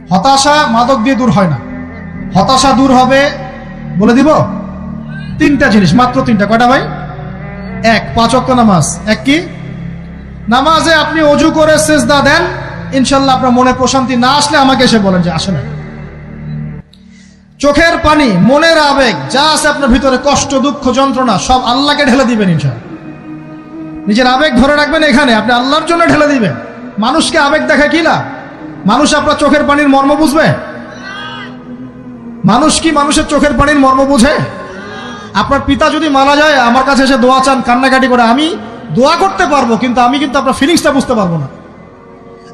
হতাশা মাদক দিয়ে দূর হয় না। হতাশা দূর হবে, বলে দিব, তিনটা জিনিস, মাত্র তিনটা। কয়টা ভাই? এক, 5 ওয়াক্ত নামাজ। এক কি? নামাজে আপনি অজু করে সিজদা দেন, ইনশাল্লাহ আপনার মনে প্রশান্তি না আসলে আমাকে এসে বলেন যে আসে না। চোখের পানি, মনের আবেগ, যা আছে আপনার ভিতরে, কষ্ট, দুঃখ, যন্ত্রণা, সব আল্লাহকে ঢেলে দিবেন ইনশাল্লাহ। নিজের আবেগ ধরে রাখবেন এখানে, আপনি আল্লাহর জন্য ঢেলে দিবেন। মানুষকে আবেগ দেখা কি লাভ? মানুষ আপনার চোখের পানির মর্ম বুঝবে? মানুষ কি মানুষের চোখের পানির মর্ম বুঝে? আপনার পিতা যদি মারা যায়, আমার কাছে এসে দোয়া চান কান্নাকাটি করে, আমি দোয়া করতে পারবো, কিন্তু আমি কিন্তু আপনার ফিলিংসটা বুঝতে পারবো না।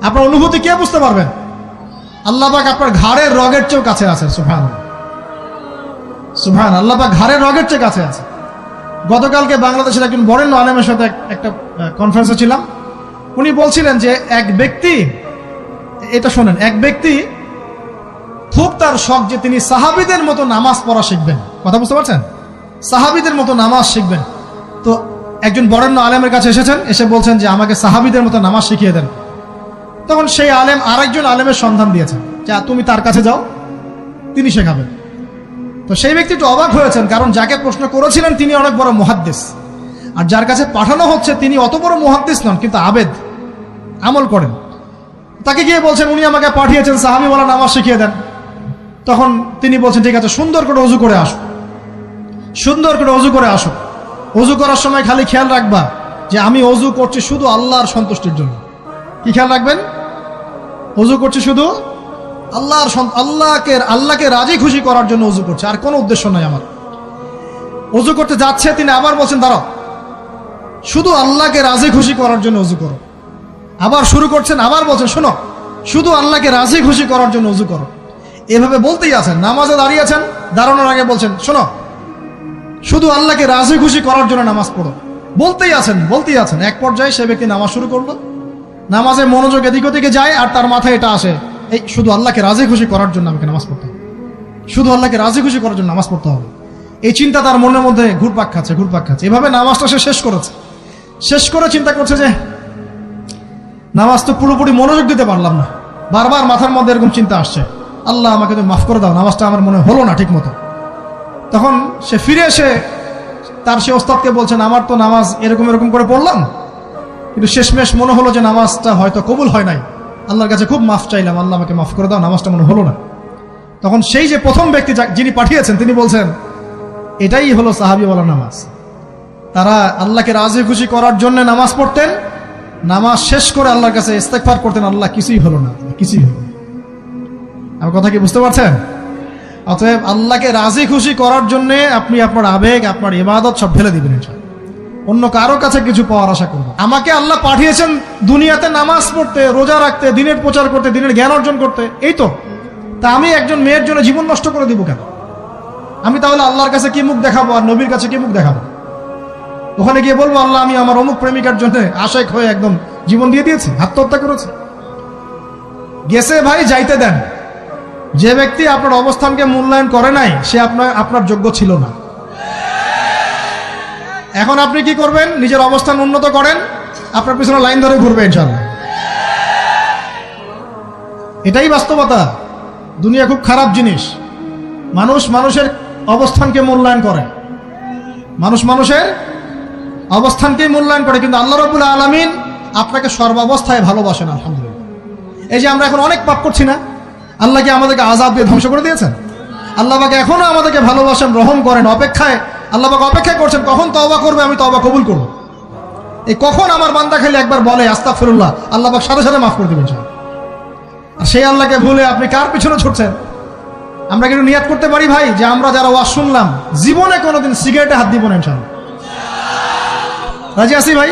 আপনার অনুভূতি কে বুঝতে পারবেন? আল্লাহ পাক আপনার ঘাড়ের রগের চেয়েও কাছে আছে। সুবহানাল্লাহ, সুবহানাল্লাহ, আল্লাহ পাক ঘাড়ের রগের চেয়ে কাছে আছে। গতকালকে বাংলাদেশের একজন বরেণ্য আলেমের সাথে একটা কনফারেন্সে ছিলাম। উনি বলছিলেন যে এক ব্যক্তি, এটা শোনেন, এক ব্যক্তি খুব তার শখ যে তিনি সাহাবীদের মতো নামাজ পড়া শিখবেন। কথা বুঝতে পারছেন? সাহাবীদের মতো নামাজ শিখবেন। তো একজন বরেণ্য আলেমের কাছে এসেছেন, এসে বলছেন যে আমাকে সাহাবীদের মতো নামাজ শিখিয়ে দেন। তখন সেই আলেম আরেকজন আলেমের সন্ধান দিয়েছেন, যে তুমি তার কাছে যাও, তিনি শেখাবেন। তো সেই ব্যক্তি একটু অবাক হয়েছেন, কারণ যাকে প্রশ্ন করেছিলেন তিনি অনেক বড় মুহাদ্দিস, আর যার কাছে পাঠানো হচ্ছে তিনি অত বড় মুহাদ্দিস নন, কিন্তু আবেদ, আমল করেন। তাকে গিয়ে বলছেন উনি আমাকে পাঠিয়েছেন সাহাবী বলা নামাজ শিখিয়ে দেন। তখন তিনি বলছেন ঠিক আছে, সুন্দর করে ওযু করে আসো, সুন্দর করে ওযু করে আসো। ওযু করার সময় খালি খেয়াল রাখবা যে আমি ওযু করছি শুধু আল্লাহর সন্তুষ্টির জন্য। কি খেয়াল রাখবেন? ওযু করছি শুধু আল্লাহকে রাজি খুশি করার জন্য ওযু করছে, আর কোনো উদ্দেশ্য নাই আমার। ওযু করতে যাচ্ছে, তিনি আবার বলছেন দাঁড়াও, শুধু আল্লাহকে রাজি খুশি করার জন্য ওযু করো। আবার শুরু করছেন, আবার বলছেন শোনো, শুধু আল্লাহকে রাজি খুশি করার জন্য ওযু করো। এভাবে বলতেই আছেন, নামাজে দাঁড়িয়েছেন, দাঁড়ানোর আগে বলছেন শোনো, শুধু আল্লাহকে রাজি খুশি করার জন্য নামাজ পড়ো। বলতেই আছেন। এক পর্যায়ে সে ব্যক্তি নামাজ শুরু করলো, নামাজে মনোযোগ এদিক ওদিকে যায়, আর তার মাথায় এটা আসে, এই শুধু আল্লাহকে রাজি খুশি করার জন্য আমাকে নামাজ পড়তে হবে, শুধু আল্লাহকে রাজি খুশি করার জন্য নামাজ পড়তে হবে। এই চিন্তা তার মনের মধ্যে ঘুরপাক খাচ্ছে। এভাবে নামাজটা সে শেষ করেছে। শেষ করে চিন্তা করছে যে নামাজ তো পুরোপুরি মনোযোগ দিতে পারলাম না, বারবার মাথার মধ্যে এরকম চিন্তা আসছে, আল্লাহ আমাকে তুমি মাফ করে দাও, নামাজটা আমার মনে হলো না ঠিক মতো। তখন সে ফিরে এসে তার সে ওস্তাদকে বলছেন আমার তো নামাজ এরকম করে পড়লাম, কিন্তু শেষমেশ মনে হলো যে নামাজটা হয়তো কবুল হয় নাই, আল্লাহর কাছে খুব মাফ চাইলাম, আল্লাহ আমাকে মাফ করে দাও, নামাজটা মনে হলো না। তখন সেই যে প্রথম ব্যক্তি যিনি পাঠিয়েছেন তিনি বলছেন এটাই হলো সাহাবী বলা নামাজ। তারা আল্লাহকে রাজি খুশি করার জন্য নামাজ পড়তেন, নামাজ শেষ করে আল্লাহর কাছে ইস্তেগফার করতেন, আল্লাহ কিছুই হলো না, কিছুই হলো না। আমার কথা কি বুঝতে পারছেন? অতএব আল্লাহকে রাজি খুশি করার জন্য আপনি আপনার আবেগ, আপনার ইবাদত সব ঢেলে দিবেন ইনশাআল্লাহ। অন্য কারো কাছে কিছু পাওয়ার আশা করবেন। আমাকে আল্লাহ পাঠিয়েছেন দুনিয়াতে নামাজ পড়তে, রোজা রাখতে, দিনের প্রচার করতে, দিনের জ্ঞান অর্জন করতে, এই তো। তা আমি একজন মেয়ের জন্য জীবন নষ্ট করে দিব কেন? আমি তাহলে আল্লাহর কাছে কি মুখ দেখাবো, আর নবীর কাছে কি মুখ দেখাবো? ওখানে গিয়ে বলবো আল্লাহ আমি আমার অমুক প্রেমিকার জন্য আশেক হয়ে একদম জীবন দিয়ে দিয়েছি, আত্মহত্যা করেছি। গেছে ভাই, যাইতে দেন। যে ব্যক্তি আপনার অবস্থানকে মূল্যায়ন করে নাই, সে আপনার যোগ্য ছিল না। এখন আপনি কি করবেন? নিজের অবস্থান উন্নত করেন, আপনার পিছনে লাইন ধরে ঘুরবে ইনশাআল্লাহ। এটাই বাস্তবতা। দুনিয়া খুব খারাপ জিনিস। মানুষের অবস্থানকে মূল্যায়ন করে, মানুষের অবস্থানকে মূল্যায়ন করে, কিন্তু আল্লাহ রাব্বুল আলামিন আপনাকে সর্বাবস্থায় ভালোবাসেন। আলহামদুলিল্লাহ। এই যে আমরা এখন অনেক পাপ করছি না, আল্লাহ কি আমাদেরকে আযাব দিয়ে ধ্বংস করে দিয়েছেন? আল্লাহ পাক এখনো আমাদেরকে ভালোবাসেন, রহম করেন, আল্লাহ পাক অপেক্ষা করছেন কখন তওবা করবে, আমি তওবা কবুল করব। এই কখন আমার বান্দা খালি একবার বলে আস্তাগফিরুল্লাহ, আল্লাহ পাক সাথে সাথে মাফ করে দিবেন। আর সেই আল্লাহকে ভুলে আপনি কার পিছনে ছুটছেন? আমরা কিন্তু নিয়াত করতে পারি ভাই যে আমরা যারা ওয়াজ শুনলাম জীবনে কোনোদিন সিগারেটে হাত দিব না ইনশাআল্লাহ। রাজি আছি ভাই?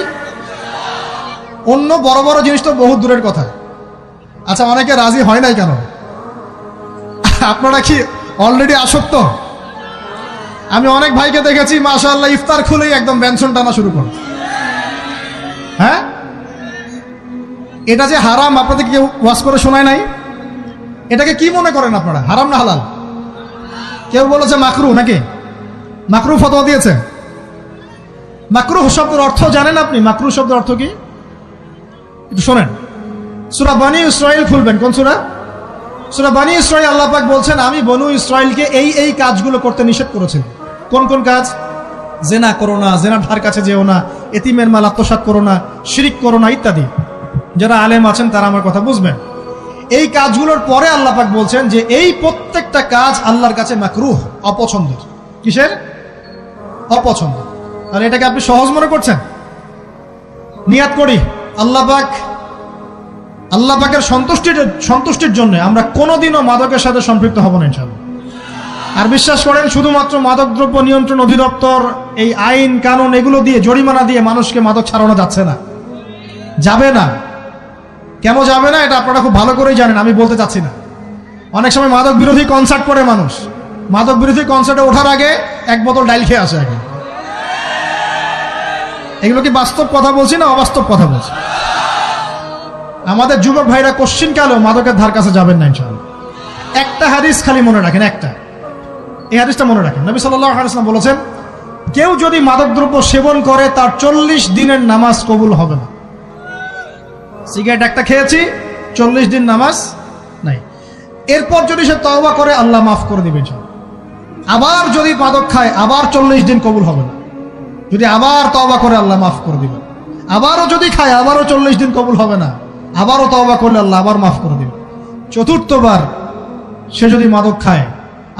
অন্য বড় বড় জিনিস তো বহুত দূরের কথা। আচ্ছা, অনেকে রাজি হয় নাই কেন? আপনারা কি অলরেডি আসক্ত? আমি অনেক ভাইকে দেখেছি মাশাআল্লাহ ইফতার খুলেই একদম বেনসন টানা শুরু করে। হ্যাঁ, এটা যে হারাম আপনাদের কেউ ওয়াজ করে শোনায় নাই? এটাকে কি মনে করেন আপনারা, হারাম না হালাল? কেউ বলেছে মাকরুহ, নাকি মাকরুহ ফতোয়া দিয়েছে? মাকরুহ শব্দের অর্থ জানেন আপনি? মাকরুহ শব্দের অর্থ কি একটু শোনেন। সূরা বনী ইসরাঈল খুলবেন। কোন সূরা? সূরা বনী ইসরাঈল আল্লাহ পাক বলছেন, আমি বনু ইসরাঈলকে এই কাজগুলো করতে নিষেধ করেছেন। কোন কোন কাজ? জেনা করো না, জেনার ধার কাছে যেও না, এতিমের মাল আত্মসাৎ করো না, শিরিক করো না ইত্যাদি। যারা আলেম আছেন তারা আমার কথা বুঝবেন। এই কাজগুলোর পরে আল্লাহ পাক বলছেন যে এই প্রত্যেকটা কাজ আল্লাহর কাছে মাকরুহ, অপছন্দের। কিসের? অপছন্দ। আর এটাকে আপনি সহজ মনে করছেন? নিয়াত করি আল্লাহ পাকের সন্তুষ্টির জন্য আমরা কোনোদিনও মাদকের সাথে সম্পৃক্ত হব না ইনশাআল্লাহ। আর বিশ্বাস করেন, শুধুমাত্র মাদকদ্রব্য নিয়ন্ত্রণ অধিদপ্তর এই আইন কানুন এগুলো দিয়ে, জরিমানা দিয়ে মানুষকে মাদক ছাড়ানো যাচ্ছে না, যাবে না। কেন যাবে না এটা আপনারা খুব ভালো করেই জানেন, আমি বলতে চাচ্ছি না। অনেক সময় মাদক বিরোধী কনসার্ট করে মানুষ, মাদক বিরোধী কনসার্টে ওঠার আগে এক বোতল ডাইল খেয়ে আসে আগে। এগুলো কি বাস্তব কথা বলছি না অবাস্তব কথা বলছি? আমাদের যুবক ভাইরা কোশ্চিন কালেও মাদকের ধার কাছে যাবেন না ইনশাআল্লাহ। একটা হাদিস খালি মনে রাখেন, এই হাদিসটা মনে রাখেন। নবী সাল্লাল্লাহু আলাইহি ওয়াসাল্লাম বলেছেন, কেউ যদি মাদকদ্রব্য সেবন করে তার 40 দিনের নামাজ কবুল হবে না। সিগারেট একটা খেয়েছি, 40 দিন নামাজ নাই। এরপর যদি সে তওবা করে আল্লাহ মাফ করে দিবেন। আবার যদি মাদক খায় আবার 40 দিন কবুল হবে না। যদি আবার তওবা করে আল্লাহ মাফ করে দিবেন। আবারও যদি খায় আবারও 40 দিন কবুল হবে না। আবারও তওবা করলে আল্লাহ আবার মাফ করে দিবেন। চতুর্থবার সে যদি মাদক খায়,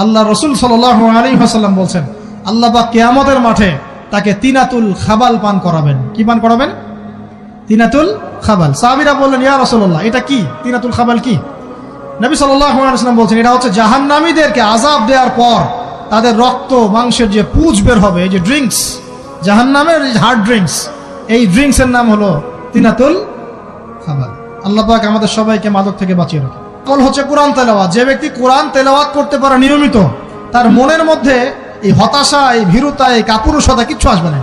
আল্লাহ রাসূল সাল্লাল্লাহু আলাইহি ওয়াসাল্লাম বলছেন, আল্লাহ পাক কিয়ামতের মাঠে তাকে তিনাতুল খাবাল পান করাবেন। কি পান করাবেন? তিনাতুল খাবাল। সাহাবীরা বললেন, ইয়া রাসূলুল্লাহ, এটা কি? তিনাতুল খাবাল কি? নবী সাল্লাল্লাহু আলাইহি ওয়াসাল্লাম বলছেন, এটা হচ্ছে জাহান্নামীদেরকে আযাব দেওয়ার পর তাদের রক্ত মাংসের যে পুঁজ বের হবে, এই যে ড্রিঙ্কস, জাহান্নামের হার্ড ড্রিঙ্কস, এই ড্রিঙ্কসের নাম হলো তিনাতুল খাবাল। আল্লাহ পাক আমাদের সবাইকে মাদক থেকে বাঁচিয়ে রাখে। আমল হচ্ছে কোরআন তেলাওয়াত। যে ব্যক্তি কোরআন তেলাওয়াত করতে পারে নিয়মিত, তার মনের মধ্যে এই হতাশা, এই ভীরুতা, এই কাপুরুষতা কিচ্ছু আসবে না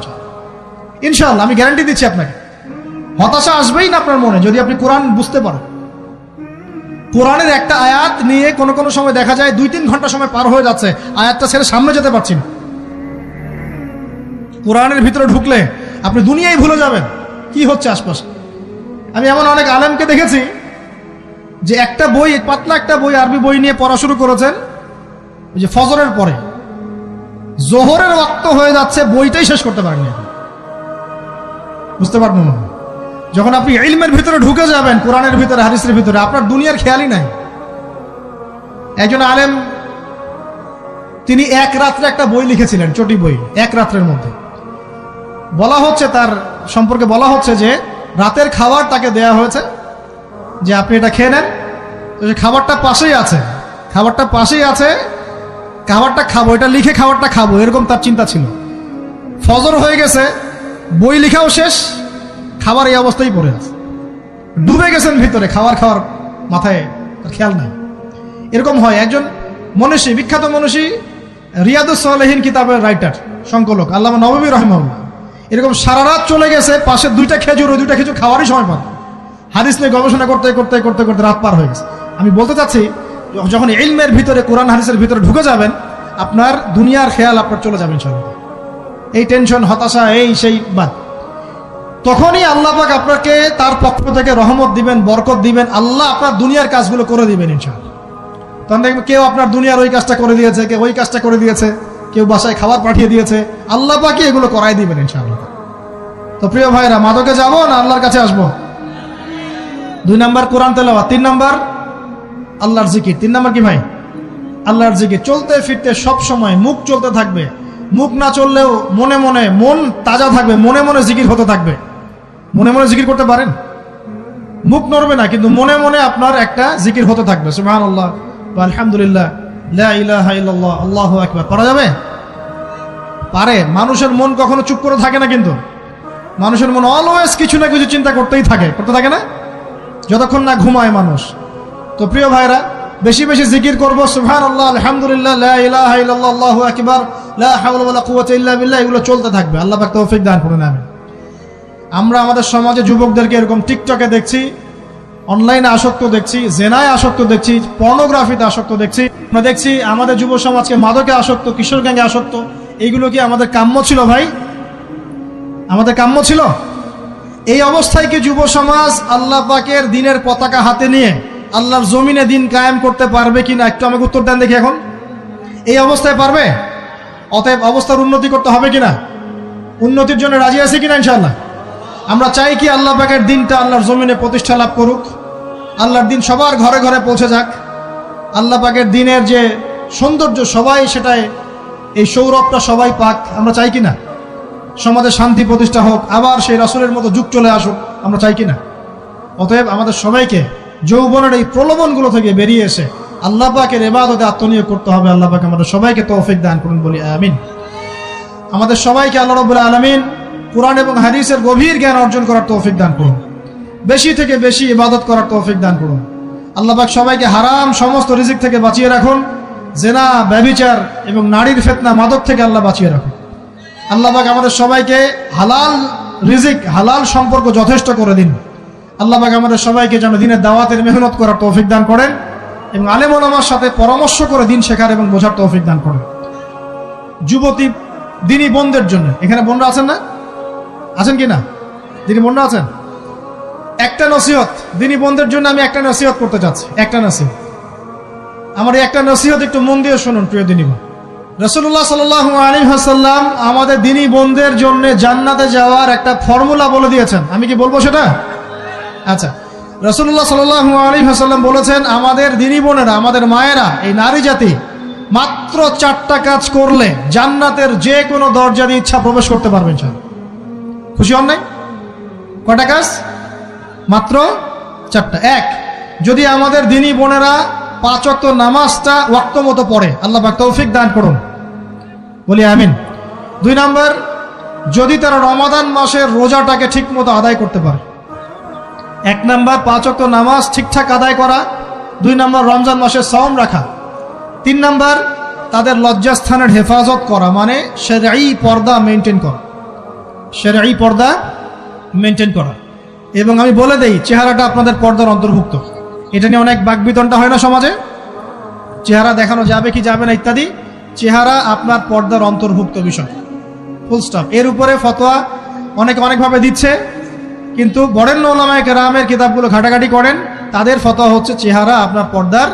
ইনশাআল্লাহ। আমি গ্যারান্টি দিচ্ছি আপনাকে, হতাশা আসবেই না আপনার মনে যদি আপনি কোরআন বুঝতে পারেন। কোরআনের একটা আয়াত নিয়ে কোনো সময় দেখা যায় 2-3 ঘন্টা সময় পার হয়ে যাচ্ছে, আয়াতটা ছেড়ে সামনে যেতে পারছি না। কোরআনের ভিতরে ঢুকলে আপনি দুনিয়ায় ভুলে যাবেন কি হচ্ছে আশপাশে। আমি এমন অনেক আলেমকে দেখেছি যে একটা বই, পাতলা একটা বই, আরবি বই নিয়ে পড়া শুরু করেছেন, ওই যে ফজরের পরে জোহরের ওয়াক্ত হয়ে যাচ্ছে, বইটাই শেষ করতে পারেননি। বুঝতে পারবেন না, যখন আপনি ইলমের ভিতরে ঢুকে যাবেন, কোরআনের ভিতরে, হাদিসের ভিতরে, আপনার দুনিয়ার খেয়ালই নাই। একজন আলেম, তিনি এক রাত্রে একটা বই লিখেছিলেন, চটি বই, এক রাত্রের মধ্যে। বলা হচ্ছে, তার সম্পর্কে বলা হচ্ছে যে রাতের খাবার তাকে দেয়া হয়েছে যে আপনি এটা খেয়ে নেন। তো যে খাবারটা পাশেই আছে, খাবারটা খাবো, এটা লিখে খাবারটা খাবো, এরকম তার চিন্তা ছিল। ফজর হয়ে গেছে, বই লিখাও শেষ, খাবার এই অবস্থায় পড়ে আছে, ডুবে গেছেন ভিতরে, খাওয়ার মাথায় তার খেয়াল নাই। এরকম হয়। একজন মনীষী, বিখ্যাত মনীষী, রিয়াদুস সালেহিন কিতাবের রাইটার, সংকলক আল্লামা নববী রাহিমাহুল্লাহ, এরকম সারা রাত চলে গেছে, পাশে 2টা খেজুর, ওই 2টা খেজুর খাওয়ারই সময় পান। হাদিস নিয়ে গবেষণা করতে রাত পার হয়ে গেছে। আমি বলতে চাচ্ছি, যখন ইলমের ভিতরে, কোরআন হাদিসের ভিতরে ঢুকে যাবেন, আপনার দুনিয়ার খেয়াল আপনার চলে যাবেন ইনশাআল্লাহ। এই টেনশন, হতাশা, এই সেই বাদ, তখনই আল্লাহ পাক আপনাকে তার পক্ষ থেকে রহমত দিবেন, বরকত দিবেন, আল্লাহ আপনার দুনিয়ার কাজগুলো করে দিবেন ইনশাআল্লাহ। তখন দেখবেন কেউ আপনার দুনিয়ার ওই কাজটা করে দিয়েছে, কেউ ওই কাজটা করে দিয়েছে, কেউ বাসায় খাবার পাঠিয়ে দিয়েছে, আল্লাহ পাকই এগুলো করাই দিবেন ইনশাআল্লাহ। তো প্রিয় ভাইরা, মাদকে যাবো না আল্লাহর কাছে আসবো? 2 নাম্বার কোরআন তেলাওয়াত, 3 নাম্বার আল্লাহর জিকির। 3 নাম্বার কি ভাই? আল্লাহর জিকির। চলতে ফিরতে সব সময় মুখ চলতে থাকবে, মুখ না চললেও মনে মনে মন তাজা থাকবে, মনে মনে জিকির হতে থাকবে। মনে মনে জিকির করতে পারেন? মুখ নড়বে না, কিন্তু মনে মনে আপনার একটা জিকির হতে থাকবে, সুবহানাল্লাহ ওয়া আলহামদুলিল্লাহ, লা ইলাহা ইল্লাল্লাহ, আল্লাহু আকবার। করা যাবে? পারে। মানুষের মন কখনো চুপ করে থাকে না, কিন্তু মানুষের মন অলওয়েজ কিছু না কিছু চিন্তা করতে থাকে না, যতক্ষণ না ঘুমায় মানুষ। তো প্রিয় ভাইরা, বেশি বেশি জিকির করবো, সুবহানাল্লাহ, আলহামদুলিল্লাহ, লা ইলাহা ইল্লাল্লাহ, আল্লাহু আকবার, লা হাওলা ওয়ালা কুওয়াতা ইল্লা বিল্লাহ, এগুলো চলতে থাকবে। আল্লাহ পাক তৌফিক দান করুন, আমিন। আমরা আমাদের সমাজে যুবকদেরকে এরকম টিকটকে দেখছি, অনলাইনে আসক্ত দেখছি, জেনায় আসক্ত দেখছি, পর্নোগ্রাফিতে আসক্ত দেখছি। আমরা দেখছি আমাদের যুব সমাজকে মাদকে আসক্ত, কিশোর গ্যাংয়ে আসক্ত। এইগুলো কি আমাদের কাম্য ছিল ভাই? আমাদের কাম্য ছিল? এই অবস্থায় কি যুব সমাজ আল্লাহ পাকের দ্বীনের পতাকা হাতে নিয়ে আল্লাহর জমিনে দিন কায়েম করতে পারবে কিনা একটু আমাকে উত্তর দেন দেখি। এখন এই অবস্থায় পারবে? অতএব অবস্থার উন্নতি করতে হবে কিনা? উন্নতির জন্য রাজি আছে কিনা ইনশাআল্লাহ? আমরা চাই কি আল্লাহ পাকের দিনটা আল্লাহর জমিনে প্রতিষ্ঠা লাভ করুক, আল্লাহর দিন সবার ঘরে ঘরে পৌঁছে যাক, আল্লাহ পাকের দিনের যে সৌন্দর্য সবাই সেটাই, এই সৌরভটা সবাই পাক, আমরা চাই কিনা? সমাজে শান্তি প্রতিষ্ঠা হোক, আবার সেই রাসূলের মতো যুগ চলে আসুক, আমরা চাই কিনা? অতএব আমাদের সবাইকে যৌবনের এই প্রলোভনগুলো থেকে বেরিয়ে এসে আল্লাহ পাকের ইবাদতে আত্মনিয়োগ করতে হবে। আল্লাহ পাক আমাদের সবাইকে তৌফিক দান করুন, বলি আমিন। আমাদের সবাইকে আল্লাহ রাব্বুল আলামিন কুরআন এবং হাদিসের গভীর জ্ঞান অর্জন করার তৌফিক দান করুন, বেশি থেকে বেশি ইবাদত করার তৌফিক দান করুন। আল্লাহ পাক সবাইকে হারাম সমস্ত রিজিক থেকে বাঁচিয়ে রাখুন, জেনা, ব্যভিচার এবং নারীর ফিতনা, মাদক থেকে আল্লাহ বাঁচিয়ে রাখুন। আল্লাহ পাক আমাদের সবাইকে হালাল রিজিক, হালাল সম্পর্ক যথেষ্ট করে দিন। আল্লাহ পাক আমাদের সবাইকে যেন দিনের দাওয়াতের মেহনত করার তৌফিক দান করেন এবং আলেম ওলামার সাথে পরামর্শ করে দিন শেখার এবং বোঝার তৌফিক দান করেন। যুবতী দিনী বোনদের জন্য, এখানে বোনরা আছেন না? আছেন কি না? দিনী বোনরা আছেন? একটা নসিহত দিনী বোনদের জন্য আমি একটা নসিহত করতে চাচ্ছি, একটা নসিহত। আমার এই একটা নসিহত একটু মন দিয়ে শুনুন প্রিয় দিনী বোন। রাসূলুল্লাহ সাল্লাল্লাহু আলাইহি ওয়াসাল্লাম আমাদের দিনী বোনদের জন্য জান্নাতে যাওয়ার একটা ফর্মুলা বলে দিয়েছেন। আমি কি বলবো সেটা? আচ্ছা, রাসূলুল্লাহ সাল্লাল্লাহু আলাইহি ওয়াসাল্লাম বলেছেন আমাদের দিনী বোনেরা, আমাদের মায়েরা, এই নারী জাতি মাত্র 4টা কাজ করলে জান্নাতের যে কোনো দরজা দিয়ে ইচ্ছা প্রবেশ করতে পারবেন। খুশি হন নাই? কয়টা কাজ? মাত্র 4টা। এক, যদি আমাদের দিনী বোনেরা 5 ওয়াক্ত নামাজটা ওয়াক্ত মতো পড়ে, আল্লাহ পাক তৌফিক দান করুন, বলি আমিন। 2 নাম্বার, যদি তারা রমাদান মাসের রোজাটাকে ঠিক মতো আদায় করতে পারে। 1 নাম্বার 5 ওয়াক্ত নামাজ ঠিকঠাক আদায় করা, 2 নাম্বার রমজান মাসে সাওম রাখা, 3 নাম্বার তাদের লজ্জাস্থানের হেফাজত করা, মানে শরঈ পর্দা মেনটেন করা, শরঈ পর্দা মেনটেন করা। এবং আমি বলে দেই, চেহারাটা আপনাদের পর্দার অন্তর্ভুক্ত। এটা নিয়ে অনেক বাকবিতণ্ডা হয় না সমাজে, চেহারা দেখানো যাবে কি যাবে না ইত্যাদি। চেহারা আপনার পর্দার অন্তর্ভুক্ত বিষয়, ফুল স্টপ। এর উপরে ফতোয়া অনেকে অনেকভাবে দিচ্ছে, কিন্তু বরেণ্য উলামায়ে কেরামের কিতাবগুলো ঘাটাঘাটি করেন, তাদের ফতোয়া হচ্ছে চেহারা আপনার পর্দার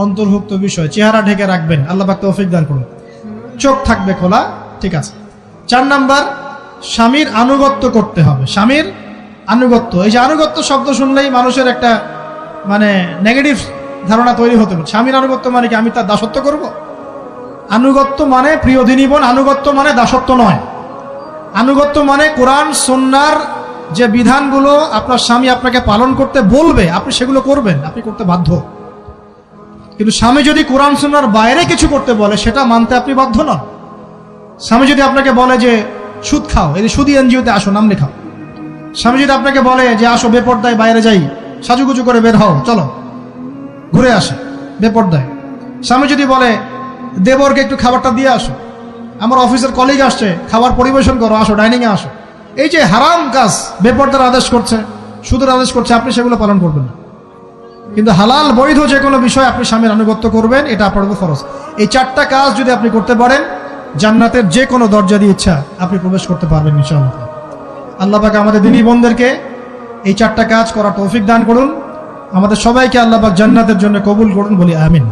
অন্তর্ভুক্ত বিষয়, চেহারা ঢেকে রাখবেন, আল্লাহ পাক তৌফিক দান করুন। চোখ থাকবে খোলা, ঠিক আছে। 4 নাম্বার, স্বামীর আনুগত্য করতে হবে। স্বামীর আনুগত্য, এই যে আনুগত্য শব্দ শুনলেই মানুষের একটা মানে নেগেটিভ ধারণা তৈরি হতে পারে। স্বামীর আনুগত্য মানে কি আমি তার দাসত্ব করব? আনুগত্য মানে, প্রিয় দিনী বোন, আনুগত্য মানে দাসত্ব নয়। আনুগত্য মানে কোরআন সুন্নাহর যে বিধানগুলো আপনার স্বামী আপনাকে পালন করতে বলবে, আপনি সেগুলো করবেন, আপনি করতে বাধ্য। কিন্তু স্বামী যদি কোরআন সুন্নাহর বাইরে কিছু করতে বলে, সেটা মানতে আপনি বাধ্য নন। স্বামী যদি আপনাকে বলে যে সুদ খাও, এই সুদী এনজিওতে আসো, নাম লেখাও। স্বামী যদি আপনাকে বলে যে আসো বেপর্দায় বাইরে যাই, সাজুগুজু করে বের হও, চলো ঘুরে আসে বেপর্দায়। স্বামী যদি বলে দেবরকে একটু খাবারটা দিয়ে আসো, আমার অফিসের কলিগ আসছে, খাবার পরিবেশন করো, আসো ডাইনিংয়ে আসো। এই যে হারাম কাজ, বেপর্দার আদেশ করছে, সুদের আদেশ করছে, আপনি সেগুলো পালন করবেন না। কিন্তু হালাল বৈধ যে কোনো বিষয় আপনি স্বামীর আনুগত্য করবেন, এটা আপনার উপর ফরজ। এই 4টা কাজ যদি আপনি করতে পারেন, জান্নাতের যে কোনো দরজা দিয়ে ইচ্ছা আপনি প্রবেশ করতে পারবেন ইনশাআল্লাহ। আল্লাহ পাক আমাদের দিনী বোনদেরকে এই 4টা কাজ করার তৌফিক দান করুন। আমাদের সবাইকে আল্লাহ পাক জান্নাতের জন্য কবুল করুন, বলি আমিন।